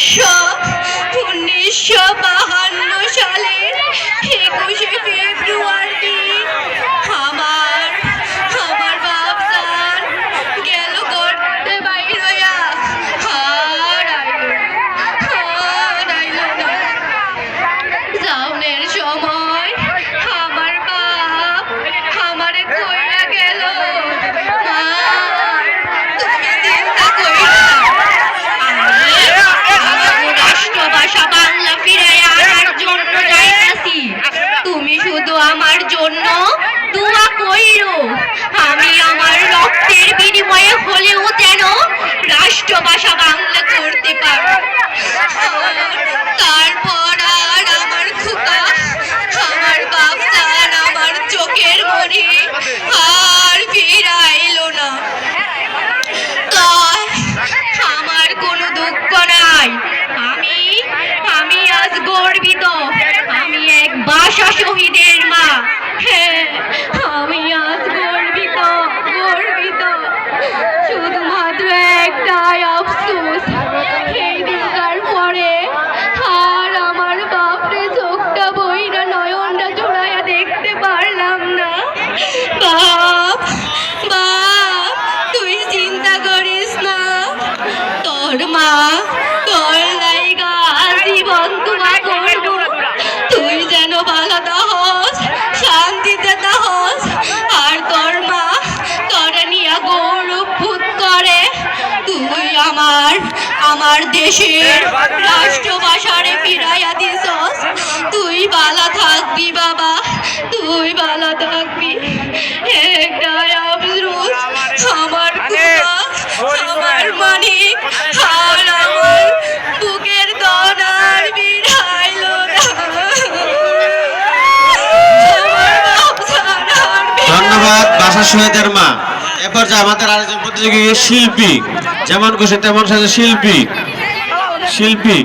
1952 সালের 21শে ফেব্রুয়ারি আমার আমার বাপজান গেল করতে বাইর হইয়া আর আইলো না। যাওনের সময় আমার বাপ আমারে কইরা গেল, মা তুমি চিন্তা কইরা রাষ্ট্রভাষা বাংলা ফিরাইয়া আনার জন্য যাইতাছি, তুমি শুধু আমার জন্য দোয়া কইরো। আমি আমার রক্তের বিনিময়ে হলেও যেন রাষ্ট্রভাষা বাংলা করতে পারো। তারপর আর আমার খোকা আমার বাপজান আমার চোখের মনি আর ফিরাইলো না। তাই আমার কোনো দুঃখ নাই, আমি আজ গর্বিত। আমি এক ভাষা শহীদের মা। হ্যাঁ, আমি আজ গর্বিত। শুধুমাত্র একটাই আফসোস, এই দিনটার পরে আর আমার বাপরে চোখটা বইরা নয়নটা জোড়াইয়া দেখতে পারলাম না। বাপ তুই চিন্তা করিস না, তোর মা তোর লাইগা জীবন দোয়া করব। তুই যেন ভালো থাকস, শান্তিতে থাকস, আর তোর মা তোরে নিয়ে গৌরব বোধ করে। তুই আমার দেশের রাষ্ট্রভাষারে ফিরাইয়া দিছস। তুই ভালো থাকবি বাবা, তুই ভালো থাকবি। একটাই আফসোস, আমার খোকা আমার মানিক আর আমার বুকের দনার বিড়াইলো না। ধন্যবাদ ভাষা শহীদের মা। এরপর যে আমাদের আরেকজন প্রতিযোগী শিল্পী, যেমন খুশি তেমন সাজে শিল্পী।